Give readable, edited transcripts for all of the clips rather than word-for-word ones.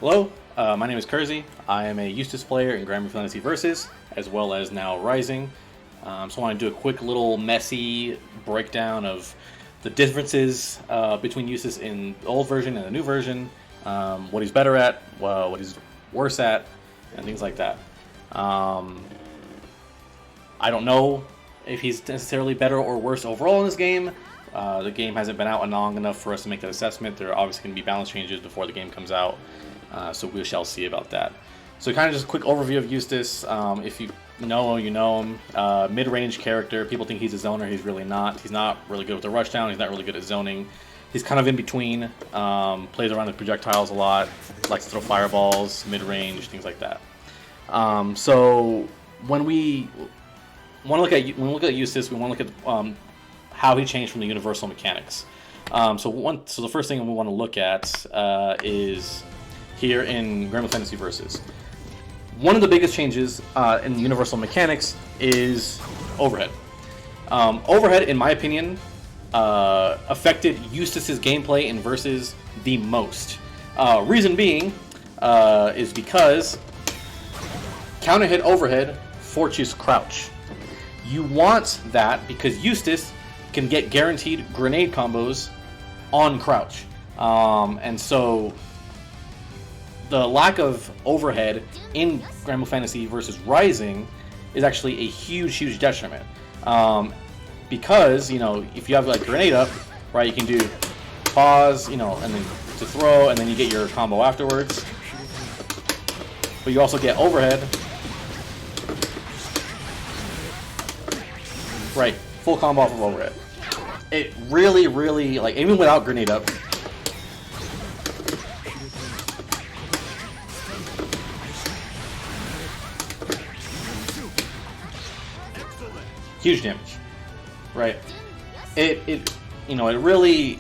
Hello, my name is Kersey. I am a Eustace player in Granblue Fantasy Versus, as well as now Rising. So I want to do a quick little messy breakdown of the differences between Eustace in the old version and the new version, what he's better at, what he's worse at, and things like that. I don't know if he's necessarily better or worse overall in this game. The game hasn't been out long enough for us to make that assessment. There are obviously going to be balance changes before the game comes out. So we shall see about that. So kind of just a quick overview of Eustace. If you know him. Mid-range character. People think he's a zoner. He's really not. He's not really good with the rushdown. He's not really good at zoning. He's kind of in between. Plays around with projectiles a lot. Likes to throw fireballs, mid-range, things like that. So when we look at Eustace, we want to look at how he changed from the universal mechanics. So the first thing we want to look at is here in Granblue Fantasy Versus. One of the biggest changes in the universal mechanics is overhead. Overhead, in my opinion, affected Eustace's gameplay in Versus the most. Reason being is because counter hit overhead forces crouch. You want that because Eustace can get guaranteed grenade combos on crouch. And so the lack of overhead in Granblue Fantasy versus Rising is actually a huge detriment. Because, if you have like grenade up, right, you can do pause, and then to throw, and then you get your combo afterwards. But you also get overhead. Right, full combo off of overhead. It really, like, even without grenade up, huge damage, right? It really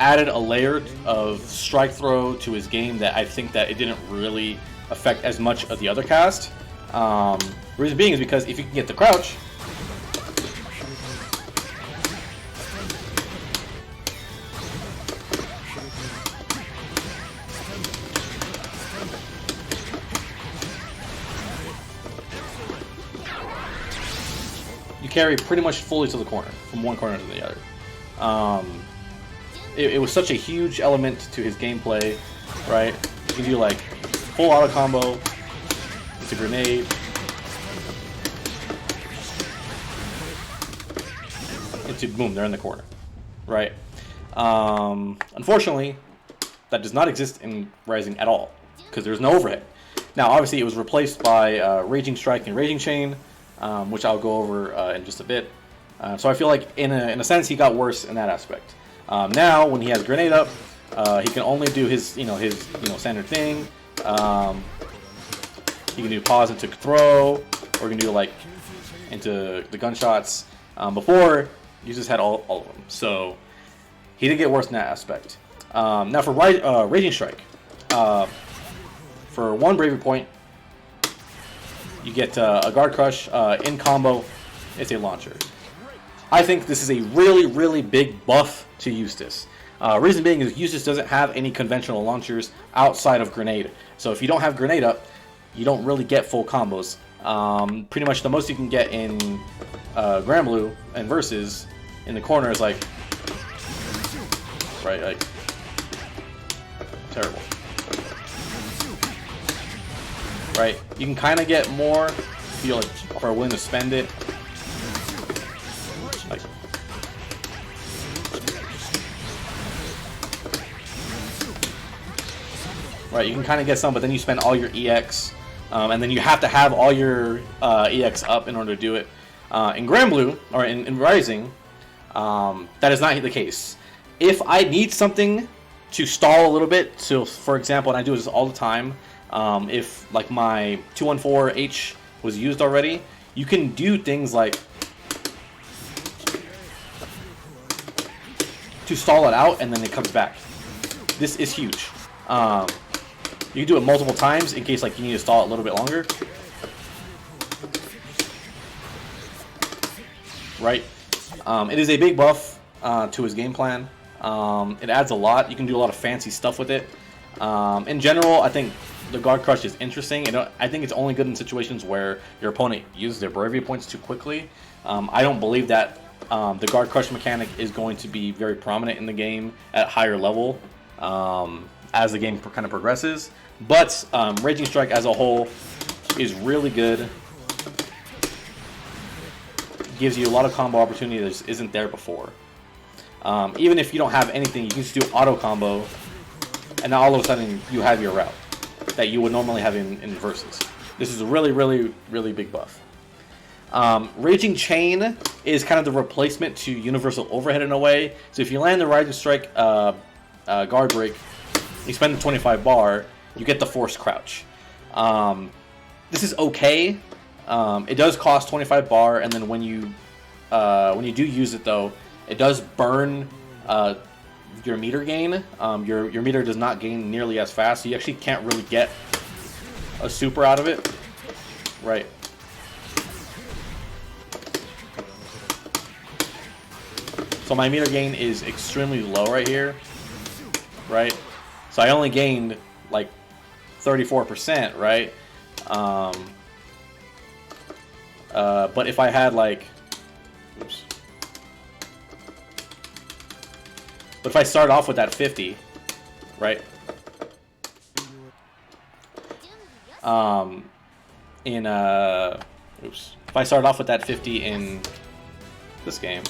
added a layer of strike throw to his game that I think that it didn't really affect as much of the other cast. Reason being is because if you can get the crouch, you carry pretty much fully to the corner, from one corner to the other. It was such a huge element to his gameplay, right? You can do like full auto combo, it's a grenade, into boom, they're in the corner, right? Unfortunately, that does not exist in Rising at all, because there's no overhead. Now, obviously, it was replaced by Raging Strike and Raging Chain, which I'll go over in just a bit. So I feel like, in a sense, he got worse in that aspect. Now, when he has grenade up, he can only do his standard thing. He can do pause into throw, or he can do like into the gunshots. Before, you just had all of them. So he did get worse in that aspect. Now for Raging Strike, for one bravery point, you get a guard crush in combo. It's a launcher. I think this is a really big buff to Eustace. Reason being is Eustace doesn't have any conventional launchers outside of grenade. So if you don't have grenade up, you don't really get full combos. Pretty much the most you can get in Granblue and Versus in the corner is like, right, like terrible. Right, you can kind of get more if you are willing to spend it. Like, right, you can kind of get some, but then you spend all your EX, and then you have to have all your EX up in order to do it. In Granblue, or in Rising, that is not the case. If I need something to stall a little bit, so for example, and I do this all the time, if like my 214H was used already, you can do things like to stall it out and then it comes back. This is huge. You can do it multiple times in case like you need to stall it a little bit longer. Right? It is a big buff to his game plan. It adds a lot. You can do a lot of fancy stuff with it. In general, I think the guard crush is interesting. I think it's only good in situations where your opponent uses their bravery points too quickly. I don't believe that the guard crush mechanic is going to be very prominent in the game at higher level as the game kind of progresses. But Raging Strike as a whole is really good. Gives you a lot of combo opportunity that just isn't there before. Even if you don't have anything, you can just do auto combo, and now all of a sudden you have your route that you would normally have in versus. This is a really, really, really big buff. Raging Chain is kind of the replacement to Universal Overhead in a way. So if you land the Raging Strike guard break, you spend the 25 bar, you get the Forced Crouch. This is okay. It does cost 25 bar, and then when you do use it though, it does burn your meter gain. Your meter does not gain nearly as fast, so you actually can't really get a super out of it. Right. So my meter gain is extremely low right here. Right. So I only gained like 34%, right? But if I had like, oops. But if I start off with that 50, right? Oops. If I start off with that 50 in this game,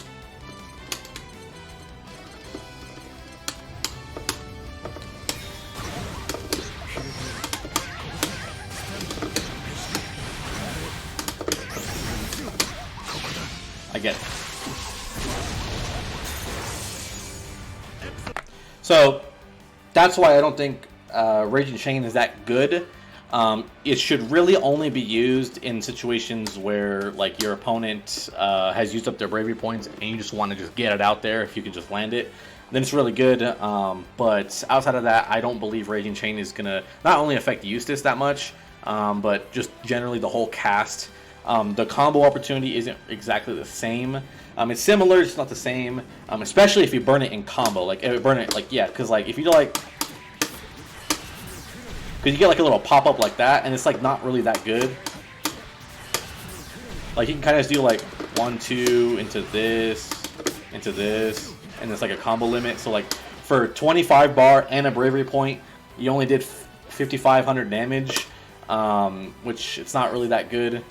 I get it. So that's why I don't think Raging Chain is that good. It should really only be used in situations where like your opponent has used up their bravery points and you just want to just get it out there. If you can just land it, then it's really good. But outside of that, I don't believe Raging Chain is gonna not only affect Eustace that much, but just generally the whole cast. The combo opportunity isn't exactly the same. It's similar, it's not the same. Especially if you burn it in combo, like burn it like because like if you like, because you get like a little pop up like that, and it's like not really that good. Like you can kind of just do like 1, 2 into this, and it's like a combo limit. So like for 25 bar and a bravery point, you only did 5,500 damage, which it's not really that good.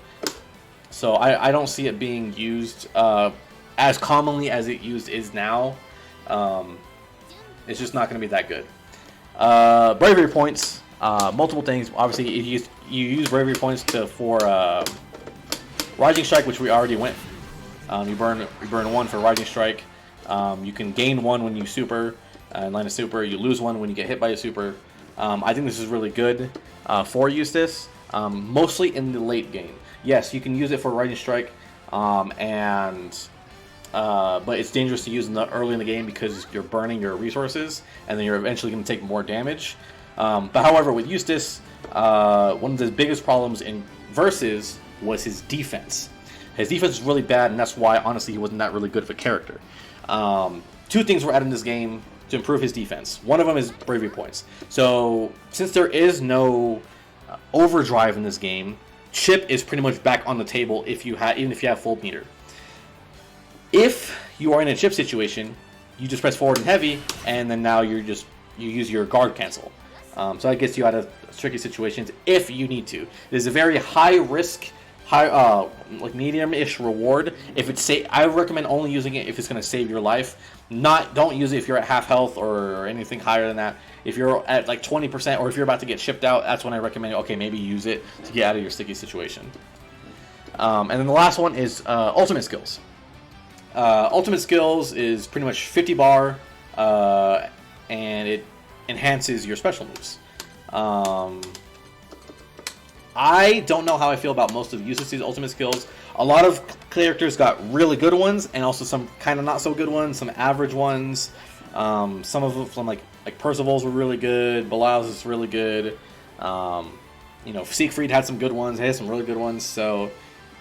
So I don't see it being used as commonly as it is now. It's just not going to be that good. Bravery points, multiple things. Obviously, you use bravery points for Rising Strike, which we already went. You burn 1 for Rising Strike. You can gain 1 when you super and land a super. You lose 1 when you get hit by a super. I think this is really good for Eustace, mostly in the late game. Yes, you can use it for Rising Strike, but it's dangerous to use early in the game because you're burning your resources, and then you're eventually going to take more damage. But however, with Eustace, one of the biggest problems in Versus was his defense. His defense is really bad, and that's why, honestly, he wasn't that really good of a character. 2 things were added in this game to improve his defense. One of them is bravery points. So, since there is no overdrive in this game, chip is pretty much back on the table even if you have full meter. If you are in a chip situation, you just press forward and heavy, and then now you use your guard cancel. So that gets you out of tricky situations if you need to. It is a very high risk, like medium-ish reward. I recommend only using it if it's going to save your life. Don't use it if you're at half health or anything higher than that. If you're at like 20% or if you're about to get shipped out, that's when I recommend, okay, maybe use it to get out of your sticky situation. And then the last one is Ultimate Skills. Ultimate Skills is pretty much 50 bar, and it enhances your special moves. I don't know how I feel about most of Eustace's Ultimate Skills. A lot of characters got really good ones, and also some kind of not so good ones, some average ones. Some of them from like Percival's were really good. Belial's is really good. Siegfried had some good ones. He had some really good ones. So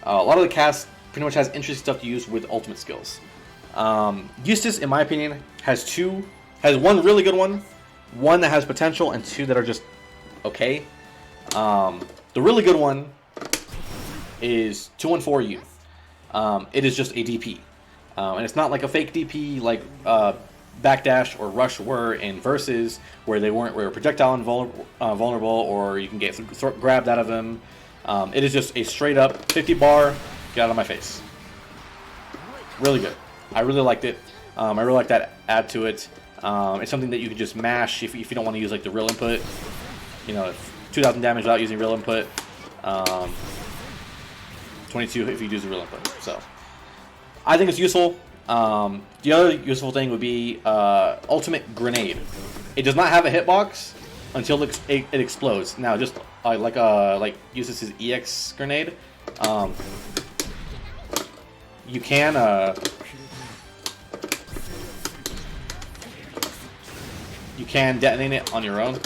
a lot of the cast pretty much has interesting stuff to use with Ultimate Skills. Eustace, in my opinion, has one really good one, one that has potential and two that are just okay. The really good one is 214U. It is just a DP. And it's not like a fake DP like Backdash or Rush were in Versus, where they were projectile invulnerable, or you can get grabbed out of them. It is just a straight up 50 bar, get out of my face. Really good. I really liked it. I really like that add to it. It's something that you can just mash if you don't want to use like the real input. You know, 2,000 damage without using real input. 22 if you use the real input. So I think it's useful. The other useful thing would be ultimate grenade. It does not have a hitbox until it explodes. Now, just like Eustace's EX grenade, you can detonate it on your own,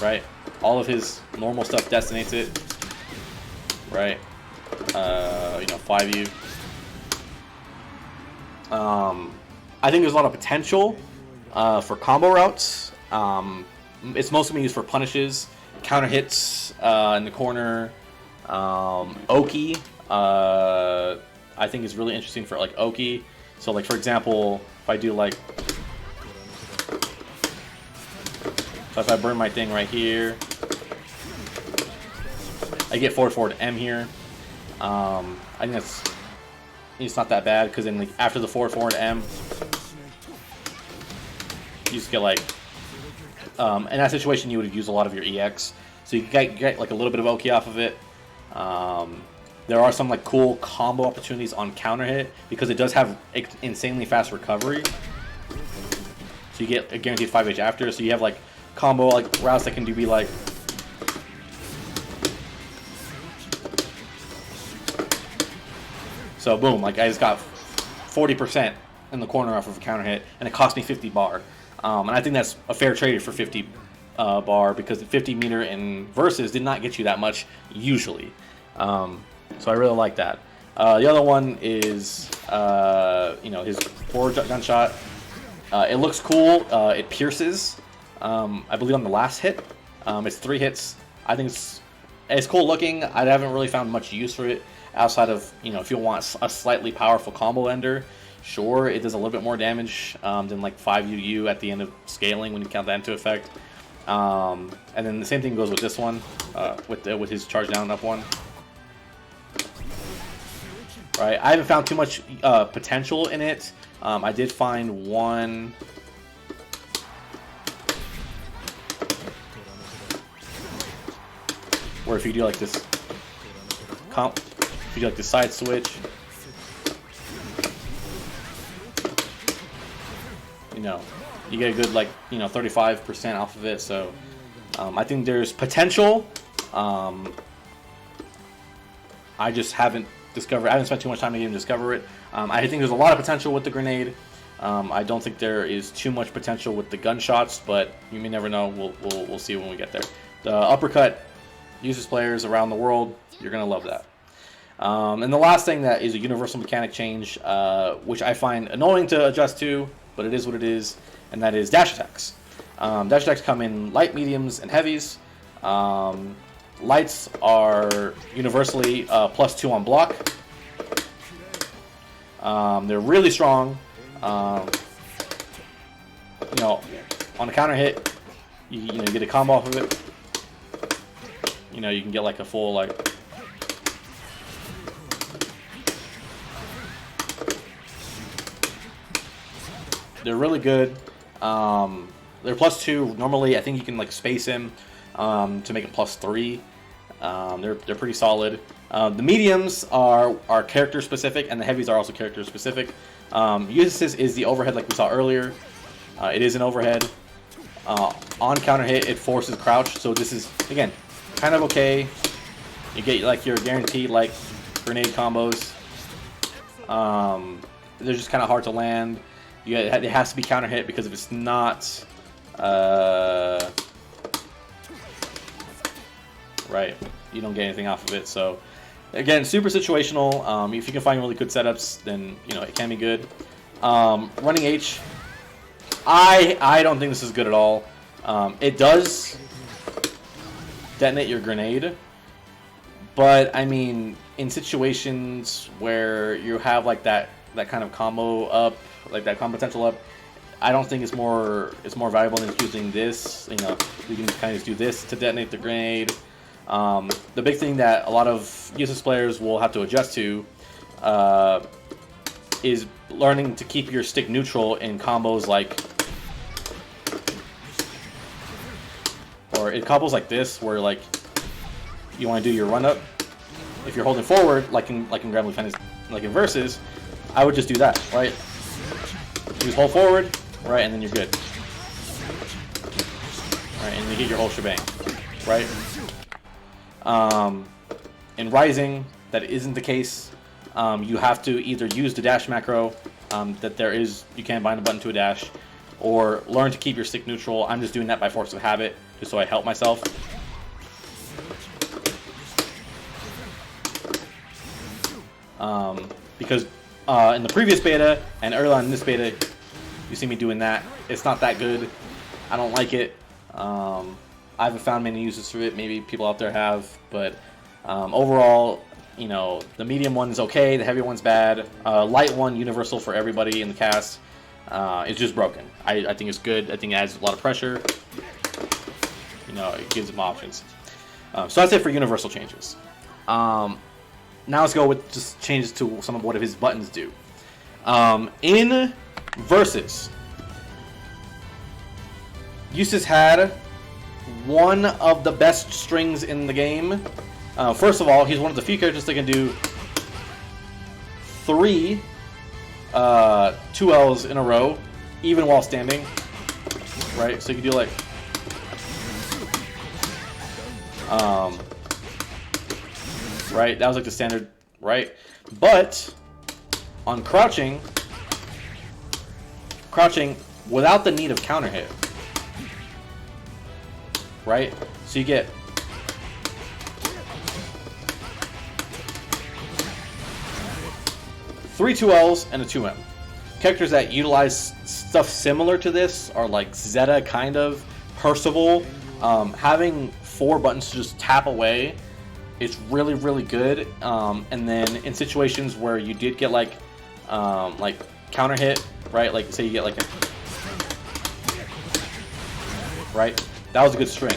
right? All of his normal stuff detonates it, right? You know, 5U. I think there's a lot of potential for combo routes. It's mostly used for punishes, counter hits in the corner. Oki, I think is really interesting for like Oki. So like for example, if I do like, so if I burn my thing right here, I get forward M here. I think it's not that bad, because then like after the forward M, you just get like in that situation you would use a lot of your EX, so you get like a little bit of Oki off of it. There are some like cool combo opportunities on counter hit, because it does have insanely fast recovery. So you get a guaranteed 5H after. So you have like combo like routes that can be like so boom, like I just got 40% in the corner off of a counter hit, and it cost me 50 bar. And I think that's a fair trade for 50 bar, because the 50 meter in Versus did not get you that much usually. So I really like that. The other one is, you know, his forward gunshot. It looks cool. It pierces. I believe on the last hit. It's 3 hits. I think it's cool looking. I haven't really found much use for it outside of, you know, if you want a slightly powerful combo ender. Sure, it does a little bit more damage than like 5UU at the end of scaling when you count that into effect. And then the same thing goes with this one, with his charge down up one. Right, I haven't found too much potential in it. I did find one. Where if you do like this, if you do like the side switch, you know, you get a good like 35% off of it. So I think there's potential. I just haven't discovered. I haven't spent too much time to even discover it. I think there's a lot of potential with the grenade. I don't think there is too much potential with the gunshots, but you may never know. We'll see when we get there. The uppercut, Eustace players around the world, you're gonna love that. And the last thing that is a universal mechanic change, which I find annoying to adjust to, but it is what it is, and that is dash attacks. Dash attacks come in light, mediums, and heavies. Lights are universally +2 on block. They're really strong. You know, on a counter hit, you get a combo off of it. You know, you can get like a full like. They're really good. They're +2. Normally, I think you can like space him to make it +3. They're pretty solid. The mediums are character specific, and the heavies are also character specific. Eustace is the overhead like we saw earlier. It is an overhead. On counter hit, it forces crouch. So this is again kind of okay. You get like your guaranteed like grenade combos. They're just kind of hard to land. It has to be counter hit, because if it's not, right, you don't get anything off of it. So again, super situational. If you can find really good setups, then it can be good. Running H, I don't think this is good at all. It does detonate your grenade, but I mean, in situations where you have like that kind of combo up, like that combo potential up, I don't think it's more valuable than using this. You know, you can kind of just do this to detonate the grenade. The big thing that a lot of Eustace players will have to adjust to is learning to keep your stick neutral in combos like, or in combos like this, where like you want to do your run up. If you're holding forward, like in Granblue Fantasy, like in Versus, I would just do that, right? You just hold forward, right, and then you're good. Right, and you get your whole shebang, right? In Rising, that isn't the case. You have to either use the dash macro, you can bind a button to a dash, or learn to keep your stick neutral. I'm just doing that by force of habit, just so I help myself. Because in the previous beta and early on in this beta, you see me doing that. It's not that good. I don't like it. I haven't found many uses for it. Maybe people out there have, but overall, you know, the medium one's okay. The heavy one's bad. Light one, universal for everybody in the cast. It's just broken. I think it's good. I think it adds a lot of pressure. You know, it gives them options. So that's it for universal changes. Now let's go with just changes to some of what his buttons do. In Versus, Eustace had one of the best strings in the game. First of all, he's one of the few characters that can do 3 2Ls in a row, even while standing. Right? So you can do like right? That was like the standard, right? But on crouching without the need of counter hit, right? So you get three 2Ls and a 2M. Characters that utilize stuff similar to this are like Zeta, kind of, Percival. Having 4 buttons to just tap away, it's really, really good. And then in situations where you did get like counter hit, right? Like say you get like a, right? That was a good string,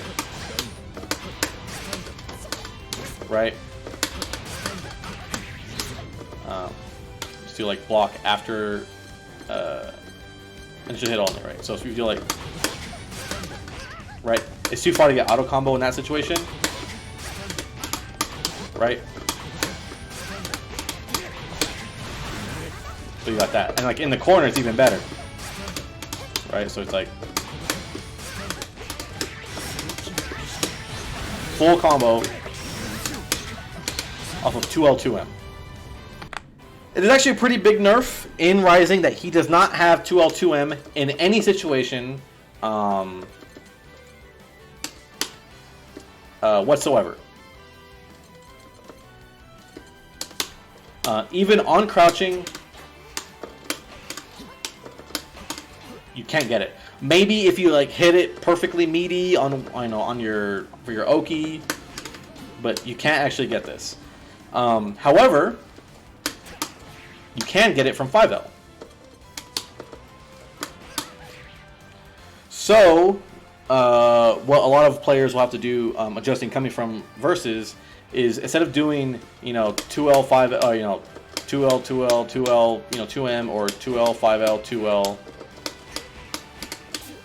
right? Just do like block after, and it should hit only, right? So if you do like, right? It's too far to get auto combo in that situation. Right? So you got that. And like in the corner it's even better. Right? So it's like full combo off of 2L 2M. It is actually a pretty big nerf in Rising that he does not have 2L 2M in any situation whatsoever. Even on crouching, you can't get it. Maybe if you like hit it perfectly meaty on for your Oki, but you can't actually get this. However, you can get it from 5L. So, what a lot of players will have to do, adjusting coming from Versus, is instead of doing 2L 5 2L 2L 2L 2M or 2L 5L 2L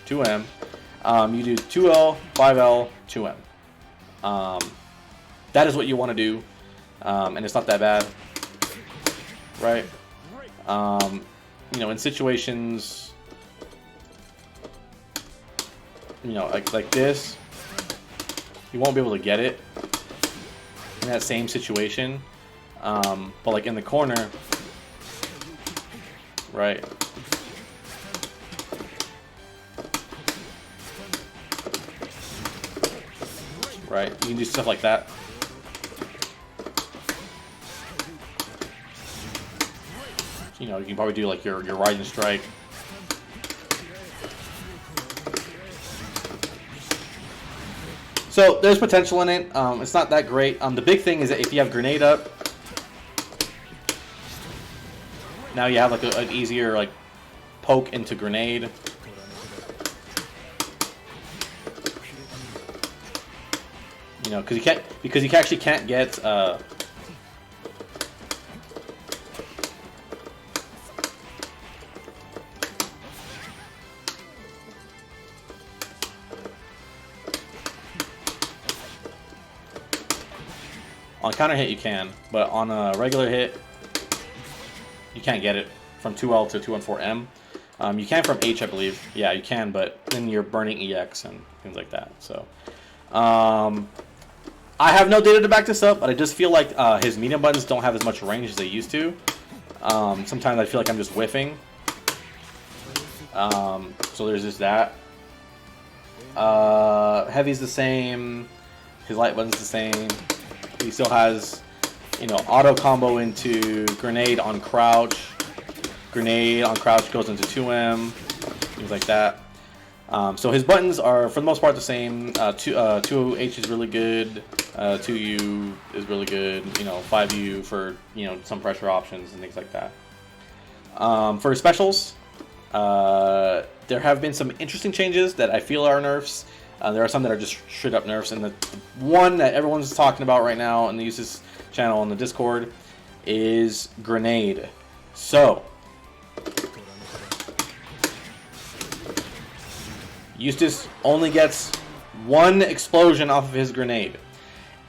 2M, you do 2L 5L 2M. That is what you want to do, and it's not that bad, right? In situations like this, you won't be able to get it in that same situation, but like in the corner, right? Right, you can do stuff like that. You can probably do like your rising strike, So there's potential in it. It's not that great. The big thing is that if you have grenade up, now you have like an easier like poke into grenade. You know, because you actually can't get on counter hit you can, but on a regular hit you can't get it from 2L to 214M. You can from H, I believe. Yeah, you can, but then you're burning EX and things like that. So, I have no data to back this up, but I just feel like his medium buttons don't have as much range as they used to. Sometimes I feel like I'm just whiffing. So there's just that. Heavy's the same. His light button's the same. He still has, you know, auto combo into grenade on crouch. Grenade on crouch goes into 2M. Things like that. So his buttons are, for the most part, the same. 2H is really good. 2U is really good. You know, 5U for, you know, some pressure options and things like that. For his specials, there have been some interesting changes that I feel are nerfs. There are some that are just straight up nerfs, and the one that everyone's talking about right now in the Eustace channel on the Discord is grenade. So Eustace only gets one explosion off of his grenade.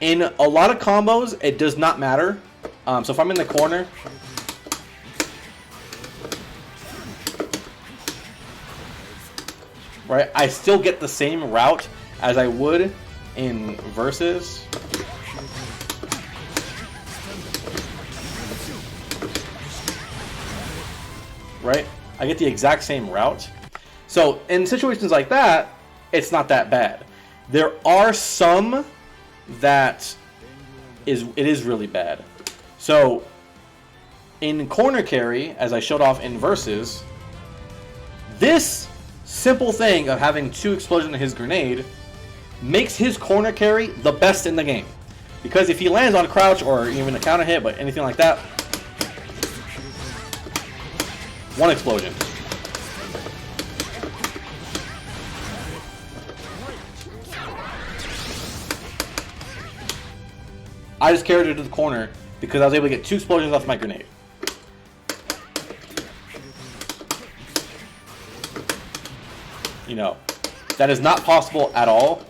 In a lot of combos, it does not matter. So if I'm in the corner, right, I still get the same route as I would in versus. Right? I get the exact same route. So in situations like that, it's not that bad. There are some that it is really bad. So in corner carry, as I showed off in versus, this simple thing of having 2 explosions in his grenade makes his corner carry the best in the game. Because if he lands on crouch or even a counter hit, but anything like that, 1 explosion. I just carried it to the corner because I was able to get 2 explosions off my grenade. You know, that is not possible at all.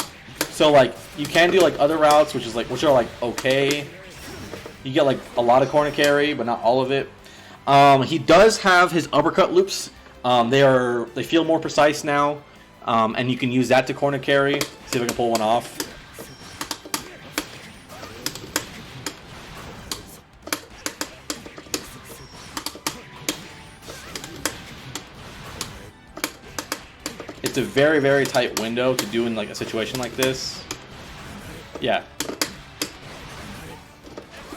So like, you can do like other routes, which are like okay. You get like a lot of corner carry, but not all of it. He does have his uppercut loops. They feel more precise now, and you can use that to corner carry. See if I can pull one off. It's a very, very tight window to do in like a situation like this. Yeah.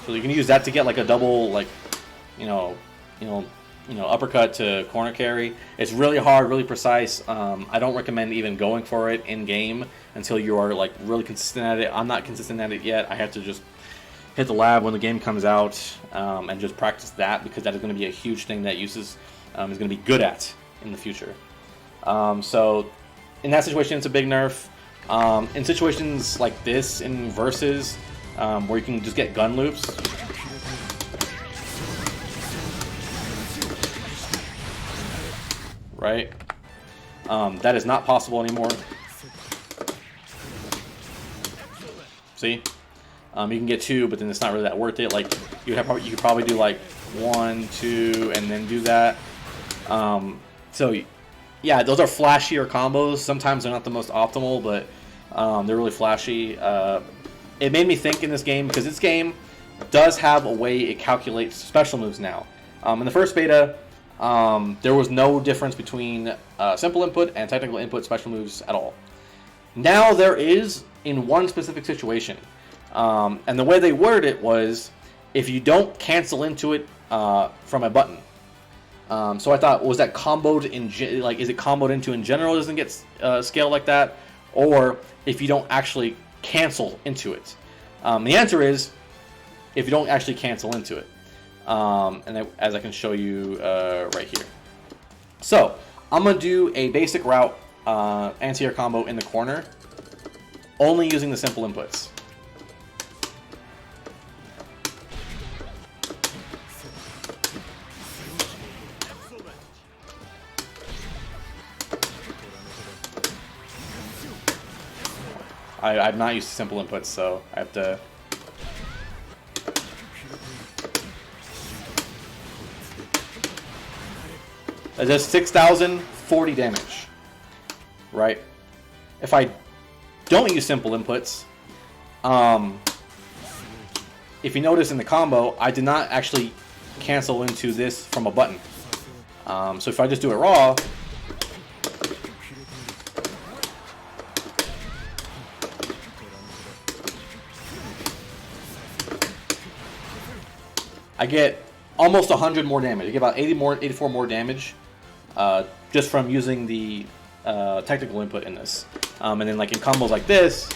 So you can use that to get like a double, like, you know, uppercut to corner carry. It's really hard, really precise. I don't recommend even going for it in game until you are like really consistent at it. I'm not consistent at it yet. I have to just hit the lab when the game comes out and just practice that, because that is going to be a huge thing that Eustace is going to be good at in the future. So in that situation, it's a big nerf. In situations like this, in versus, where you can just get gun loops, right? That is not possible anymore. See? You can get 2, but then it's not really that worth it. Like you could probably do like 1, 2, and then do that. So yeah, those are flashier combos. Sometimes they're not the most optimal, but they're really flashy. It made me think in this game, because this game does have a way it calculates special moves now. In the first beta, there was no difference between simple input and technical input special moves at all. Now there is in one specific situation. And the way they worded it was, if you don't cancel into it from a button. So I thought, was that comboed is it comboed into in general, doesn't get scaled like that? Or if you don't actually cancel into it? The answer is if you don't actually cancel into it. As I can show you right here. So I'm going to do a basic route anti-air combo in the corner, only using the simple inputs. I'm not used to simple inputs, so I have to... That does 6,040 damage, right? If I don't use simple inputs, if you notice in the combo, I did not actually cancel into this from a button. So if I just do it raw, I get almost 100 more damage. I get about 84 more damage just from using the technical input in this. And then like in combos like this,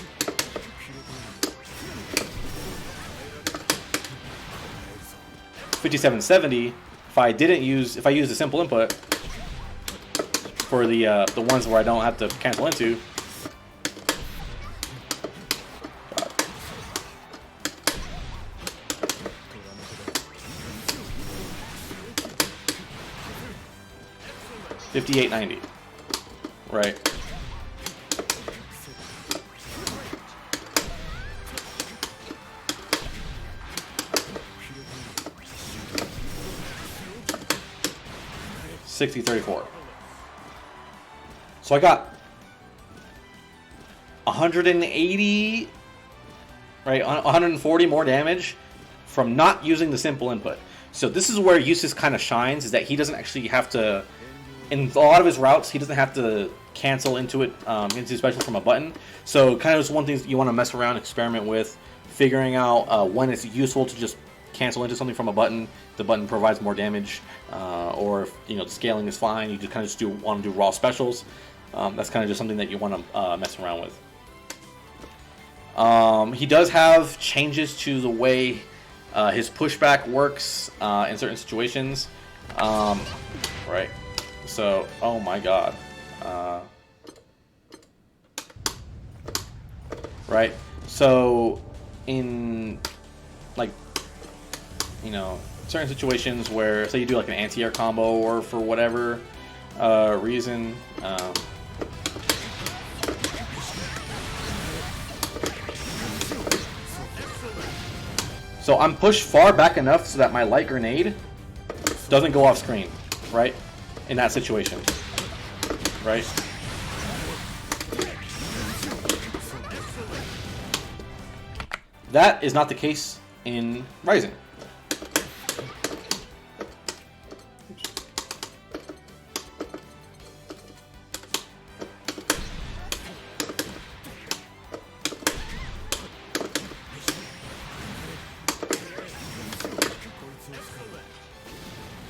$57.70. If I use the simple input for the ones where I don't have to cancel into. $58.90, right? $60.34. So I got 180, right? 140 more damage from not using the simple input. So this is where Eustace kind of shines, is that he doesn't actually have to. In a lot of his routes, he doesn't have to cancel into it, into special from a button. So kind of just one thing you want to mess around, experiment with, figuring out when it's useful to just cancel into something from a button. The button provides more damage, or if the scaling is fine, you just kind of want to do raw specials. That's kind of just something that you want to mess around with. He does have changes to the way his pushback works in certain situations, right? So, oh my god. Right? So, in, like, certain situations where, say you do like an anti-air combo or for whatever reason, so I'm pushed far back enough so that my light grenade doesn't go off screen, right? In that situation, right? That is not the case in Rising.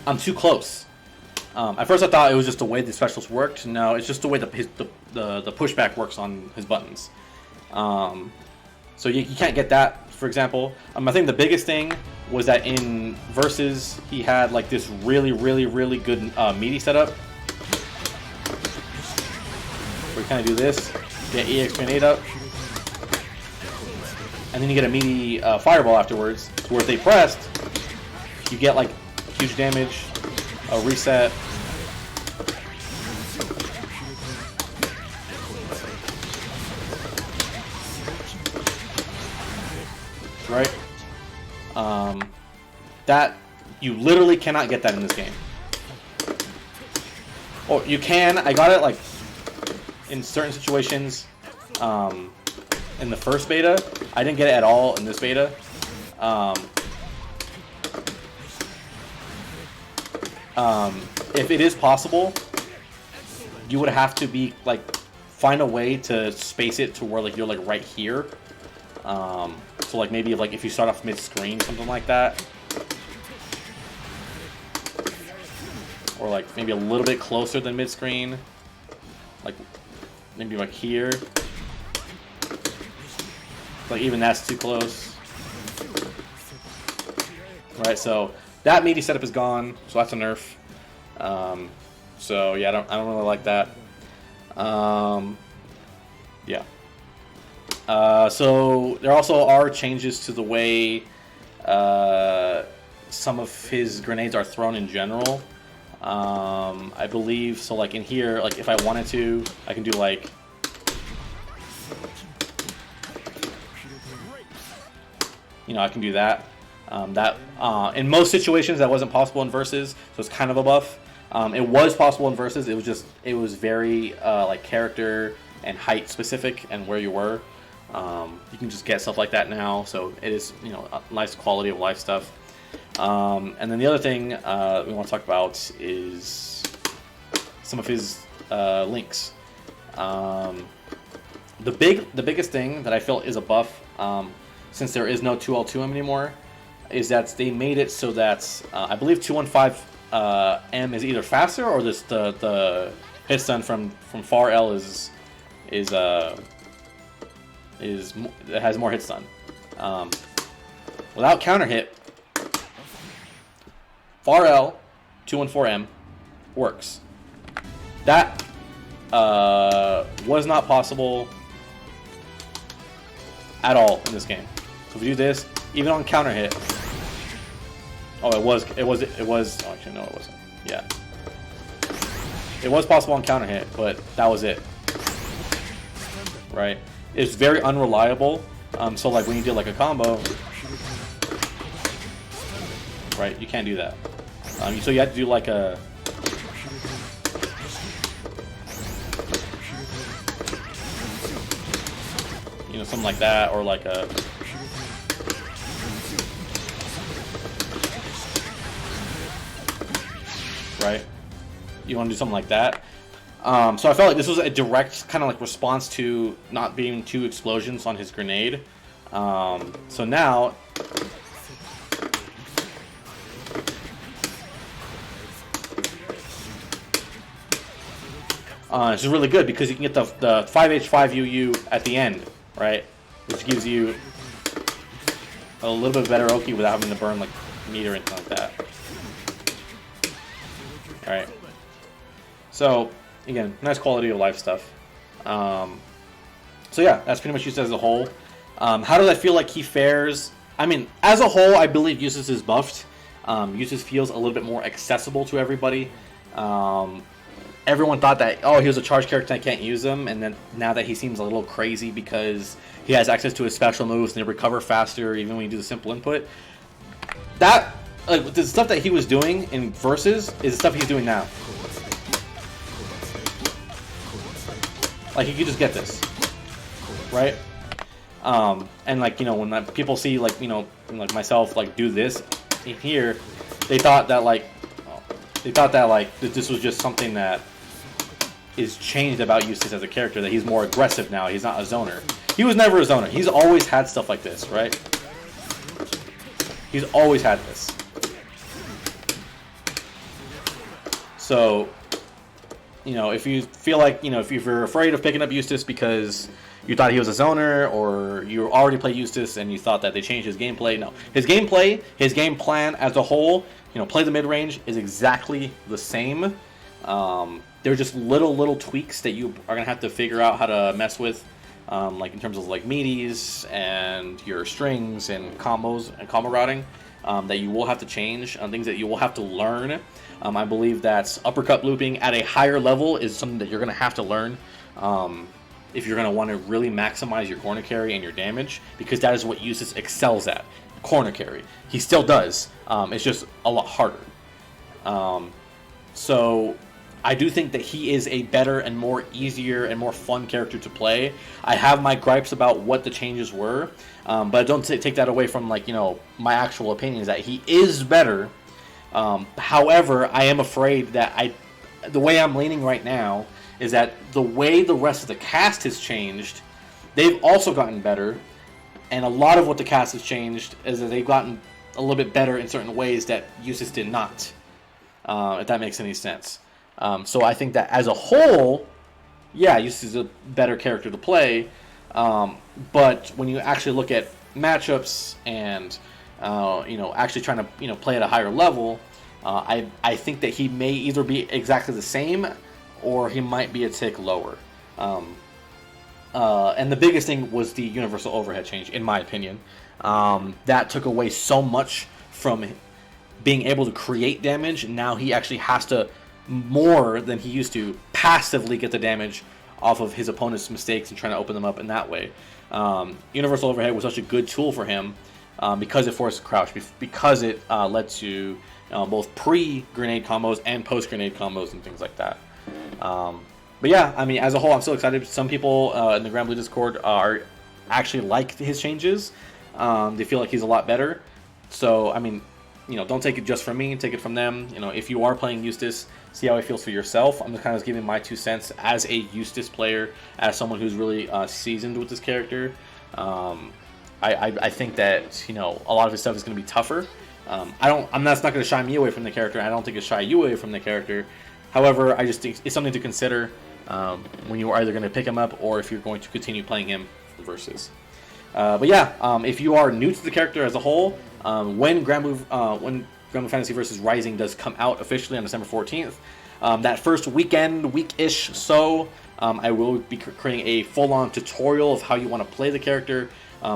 I'm too close. At first I thought it was just the way the specials worked. No, it's just the way the pushback works on his buttons. So you can't get that, for example. I think the biggest thing was that in Versus, he had like this really good meaty setup. Where you kind of do this, get EX grenade up, and then you get a meaty fireball afterwards, where if they pressed, you get like huge damage, a reset. Right? That you literally cannot get that in this game. Or you can. I got it like in certain situations in the first beta. I didn't get it at all in this beta. If it is possible, you would have to be like find a way to space it to where like you're like right here. So like maybe like if you start off mid-screen, something like that, or like maybe a little bit closer than mid-screen, like maybe like here. Like even that's too close. Right, so that meaty setup is gone, so that's a nerf. So yeah, I don't really like that. Yeah. So there also are changes to the way some of his grenades are thrown in general. I believe so. Like in here, like if I wanted to, I can do like. You know, I can do that. In most situations that wasn't possible in versus, so it's kind of a buff. It was possible in versus. It was very like character and height specific and where you were. You can just get stuff like that now, so it is, you know, a nice quality of life stuff. And then the other thing we want to talk about is some of his links. The biggest thing that I feel is a buff, since there is no 2L2M anymore, is that they made it so that I believe 215M is either faster or the hit stun from far L it has more hit stun. Without counter hit, far L 214M works. That was not possible at all in this game. So if we do this, even on counter hit. Oh, it was. Oh, actually, no, it wasn't. Yeah. It was possible on counter hit, but that was it. Right? It's very unreliable. So like when you do like a combo, right? You can't do that. So you have to do like a. You know, something like that, or like a. Right? You want to do something like that. So I felt like this was a direct kind of like response to not being 2 explosions on his grenade. So now. This is really good because you can get the 5H5 UU at the end, right? Which gives you a little bit better Oki without having to burn like meat or anything like that. Alright. So, again, nice quality of life stuff. So yeah, that's pretty much Eustace as a whole. How does I feel like he fares? I mean, as a whole, I believe Eustace is buffed. Eustace feels a little bit more accessible to everybody. Everyone thought that, oh, he was a charge character, I can't use him, and then now that he seems a little crazy because he has access to his special moves and they recover faster even when you do the simple input. That, like, the stuff that he was doing in Versus is the stuff he's doing now. Like, he could just get this, right? And like, you know, when people see, like, you know, like myself, like, do this in here, they thought that, like, this was just something that is changed about Eustace as a character, that he's more aggressive now, he's not a zoner. He was never a zoner. He's always had stuff like this, right? He's always had this. So, you know, if you feel like, you know, if you're afraid of picking up Eustace because you thought he was a zoner, or you already play Eustace and you thought that they changed his gameplay, no. His gameplay, his game plan as a whole, you know, play the mid-range is exactly the same. They're just little tweaks that you are going to have to figure out how to mess with, like in terms of like meaties and your strings and combos and combo routing, that you will have to change, things that you will have to learn. I believe that uppercut looping at a higher level is something that you're going to have to learn if you're going to want to really maximize your corner carry and your damage, because that is what Eustace excels at, corner carry. He still does. It's just a lot harder. So I do think that he is a better and more easier and more fun character to play. I have my gripes about what the changes were, but don't take that away from, like, you know, my actual opinion is that he is better. However, I am afraid that the way I'm leaning right now is that the way the rest of the cast has changed, they've also gotten better, and a lot of what the cast has changed is that they've gotten a little bit better in certain ways that Eustace did not, if that makes any sense. So I think that as a whole, yeah, Eustace is a better character to play, But when you actually look at matchups and actually trying to play at a higher level, I think that he may either be exactly the same or he might be a tick lower. And the biggest thing was the universal overhead change, in my opinion. That took away so much from being able to create damage. Now he actually has to, more than he used to, passively get the damage off of his opponent's mistakes and trying to open them up in that way. Universal overhead was such a good tool for him because it forced crouch, because it led to both pre-grenade combos and post-grenade combos and things like that. But yeah, I mean, as a whole, I'm still excited. Some people in the Granblue Discord are actually like his changes. They feel like he's a lot better. So, I mean, don't take it just from me, take it from them. If you are playing Eustace, see how it feels for yourself. I'm just kind of giving my 2 cents as a Eustace player, as someone who's really seasoned with this character. I think that a lot of his stuff is going to be tougher. That's not going to shy me away from the character. I don't think it shy you away from the character. However, I just think it's something to consider when you're either going to pick him up or if you're going to continue playing him versus. But yeah, if you are new to the character as a whole, when Granblue Fantasy Versus Rising does come out officially on December 14th, that first week-ish so, I will be creating a full-on tutorial of how you want to play the character,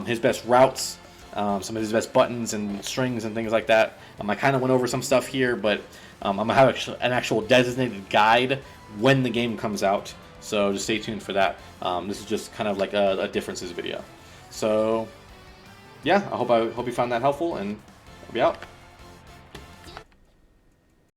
his best routes, some of his best buttons and strings and things like that. I kind of went over some stuff here, but I'm going to have an actual designated guide when the game comes out, so just stay tuned for that. This is just kind of like a differences video. So, yeah, I hope you found that helpful, and I'll be out.